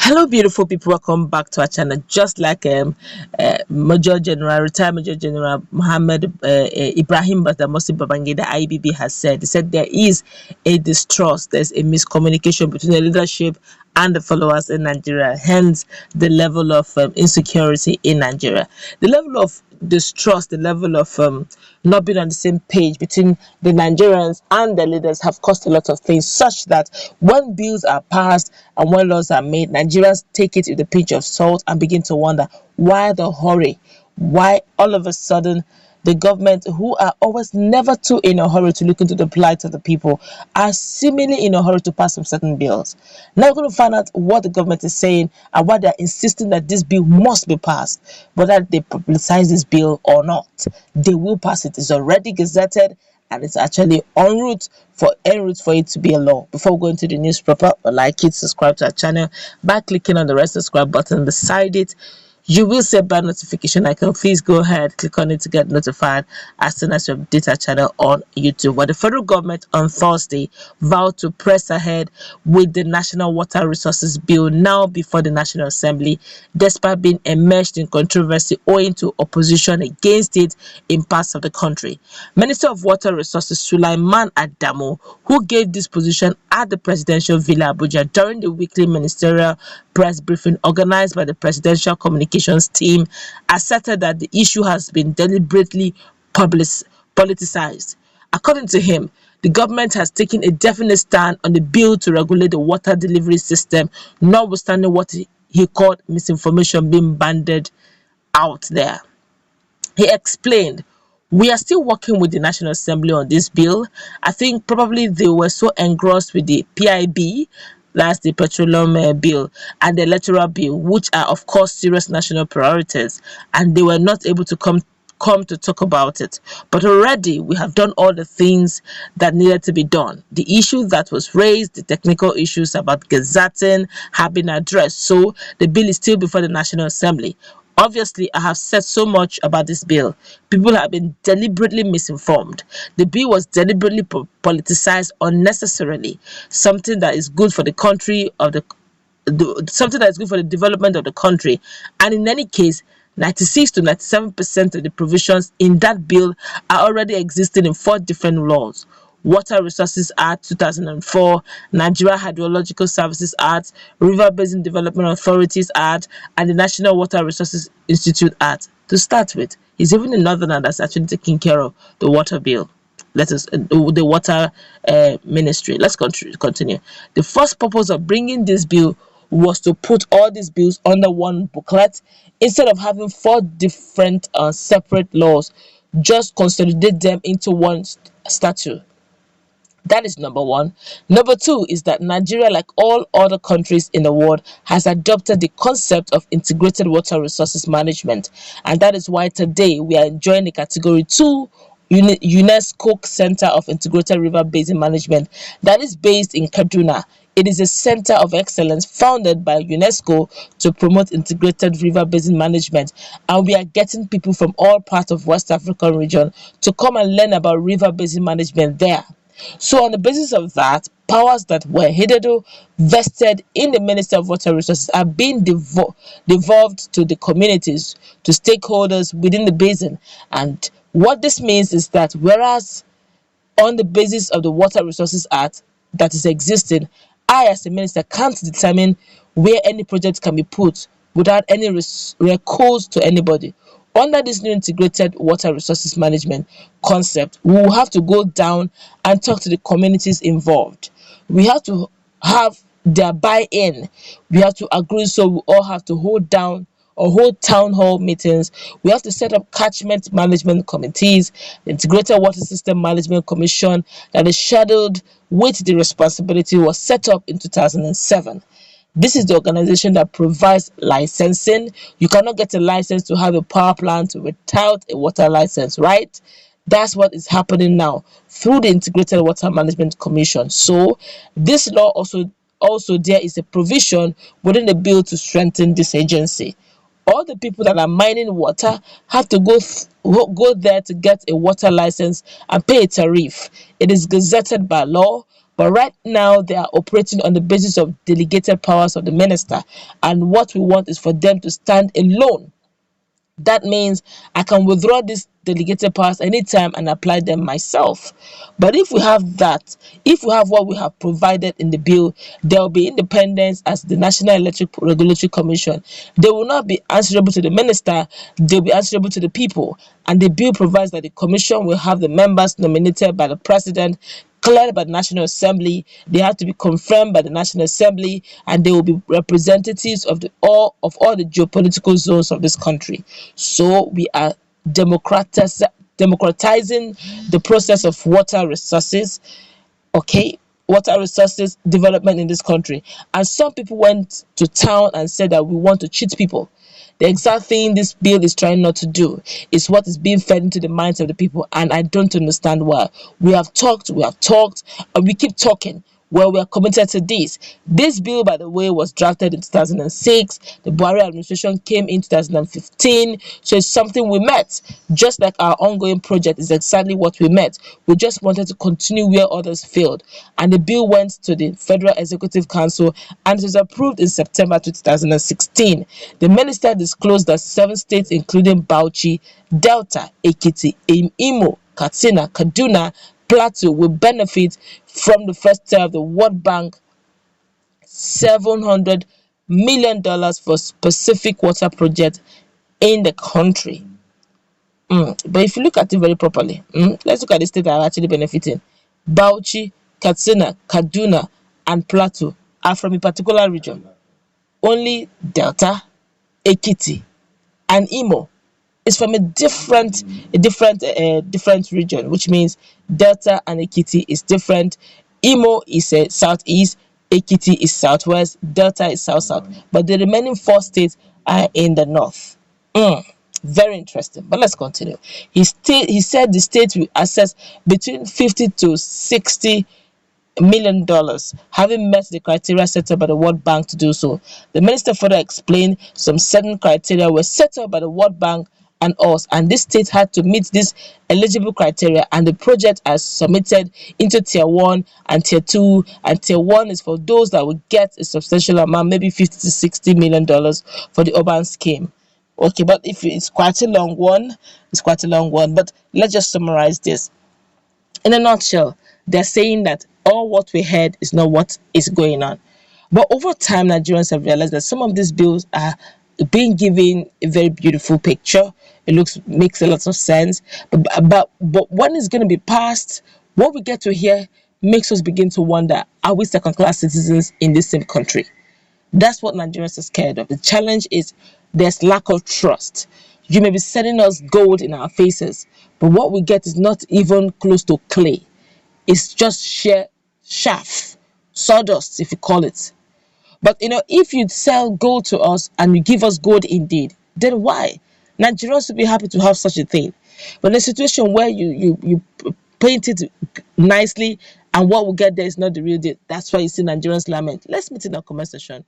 Hello, beautiful people. Welcome back to our channel. Just like retired Major General Muhammad Ibrahim Badamasi Babangida IBB has said, he said there is a distrust, there's a miscommunication between the leadership and the followers in Nigeria. Hence, the level of insecurity in Nigeria, the level of distrust, the level of not being on the same page between the Nigerians and the leaders have caused a lot of things, such that when bills are passed and when laws are made, Nigerians take it with a pinch of salt and begin to wonder why the hurry, why all of a sudden the government, who are always never too in a hurry to look into the plight of the people, are seemingly in a hurry to pass some certain bills. Now we're going to find out what the government is saying and why they're insisting that this bill must be passed. Whether they publicize this bill or not, they will pass it. It's already gazetted and it's actually en route for it to be a law. Before we go into the news proper, like it, subscribe to our channel by clicking on the red subscribe button beside it. You will see a bell notification icon. Please go ahead, click on it to get notified as soon as you update our channel on YouTube. Well, the federal government on Thursday vowed to press ahead with the National Water Resources Bill now before the National Assembly, despite being immersed in controversy owing to opposition against it in parts of the country. Minister of Water Resources Sulaiman Adamu, who gave this position at the Presidential Villa Abuja during the weekly ministerial press briefing organized by the Presidential Communications team, asserted that the issue has been deliberately politicized. According to him, the government has taken a definite stand on the bill to regulate the water delivery system, notwithstanding what he called misinformation being banded out there. He explained, "We are still working with the National Assembly on this bill. I think probably they were so engrossed with the PIB, that's the petroleum bill, and the electoral bill, which are of course serious national priorities, and they were not able to come to talk about it. But already we have done all the things that needed to be done. The issue that was raised, the technical issues about gazetting, have been addressed. So the bill is still before the National Assembly. Obviously, I have said so much about this bill. People have been deliberately misinformed. The bill was deliberately politicized unnecessarily, something that is good for the country something that is good for the development of the country. And in any case, 96 to 97% of the provisions in that bill are already existing in 4 different laws: Water Resources Act 2004, Nigeria Hydrological Services Act, River Basin Development Authorities Act, and the National Water Resources Institute Act. To start with, it's even a northerner that's actually taking care of the water bill. The water ministry. Let's continue. The first purpose of bringing this bill was to put all these bills under one booklet instead of having 4 different separate laws. Just consolidate them into one statute. That is number one. Number two is that Nigeria, like all other countries in the world, has adopted the concept of integrated water resources management. And that is why today we are enjoying the Category 2 UNESCO Center of Integrated River Basin Management that is based in Kaduna. It is a center of excellence founded by UNESCO to promote integrated river basin management, and we are getting people from all parts of West African region to come and learn about river basin management there. So on the basis of that, powers that were hitherto vested in the Minister of Water Resources are being devolved to the communities, to stakeholders within the basin. And what this means is that whereas on the basis of the Water Resources Act that is existing, I as a minister can't determine where any project can be put without any recourse to anybody. Under this new integrated water resources management concept, we will have to go down and talk to the communities involved. We have to have their buy-in. We have to agree, so we all have to hold town hall meetings. We have to set up catchment management committees, the Integrated Water System Management Commission that is scheduled with the responsibility was set up in 2007. This is the organization that provides licensing. You cannot get a license to have a power plant without a water license, right? That's what is happening now through the Integrated Water Management Commission. So this law also there is a provision within the bill to strengthen this agency. All the people that are mining water have to go there to get a water license and pay a tariff. It is gazetted by law, But right now, they are operating on the basis of delegated powers of the minister. And what we want is for them to stand alone. That means I can withdraw these delegated powers anytime and apply them myself. But if we have that, if we have what we have provided in the bill, there will be independence as the National Electric Regulatory Commission. They will not be answerable to the minister, they'll be answerable to the people. And the bill provides that the commission will have the members nominated by the president, cleared by the National Assembly. They have to be confirmed by the National Assembly, and they will be representatives of all the geopolitical zones of this country. So we are democratizing the process of water resources, okay, water resources development in this country. And some people went to town and said that we want to cheat people. The exact thing this bill is trying not to do is what is being fed into the minds of the people, and I don't understand why. We have talked, and we keep talking. Well, we are committed to this. This bill, by the way, was drafted in 2006. The Buhari administration came in 2015. So it's something we met. Just like our ongoing project is exactly what we met. We just wanted to continue where others failed. And the bill went to the Federal Executive Council and it was approved in September 2016. The minister disclosed that 7 states, including Bauchi, Delta, Ekiti, Imo, Katsina, Kaduna, Plateau, will benefit from the first tier of the World Bank $700 million for specific water projects in the country. But if you look at it very properly, let's look at the states that are actually benefiting. Bauchi, Katsina, Kaduna, and Plateau are from a particular region. Only Delta, Ekiti, and Imo is from a different region, which means Delta and Ekiti is different. Imo is southeast, Ekiti is southwest, Delta is south, but the remaining 4 states are in the north. Very interesting, but let's continue. He said the state will access between 50 to 60 million dollars, having met the criteria set up by the World Bank to do so. The minister further explained some certain criteria were set up by the World Bank and us, and this state had to meet this eligible criteria, and the project has submitted into tier 1 and tier 2, and tier 1 is for those that will get a substantial amount, maybe 50 to 60 million dollars for the urban scheme. Okay, but if it's quite a long one, but let's just summarize this. In a nutshell, they're saying that all what we heard is not what is going on. But over time, Nigerians have realized that some of these bills are being given a very beautiful picture. It makes a lot of sense. But when it's going to be passed, what we get to hear makes us begin to wonder, are we second-class citizens in this same country? That's what Nigerians are scared of. The challenge is there's lack of trust. You may be sending us gold in our faces, but what we get is not even close to clay. It's just sheer chaff, sawdust, if you call it. But if you sell gold to us and you give us gold indeed, then why? Nigerians would be happy to have such a thing. But in a situation where you paint it nicely and what we get there is not the real deal, that's why you see Nigerians lament. Let's meet in the comment section.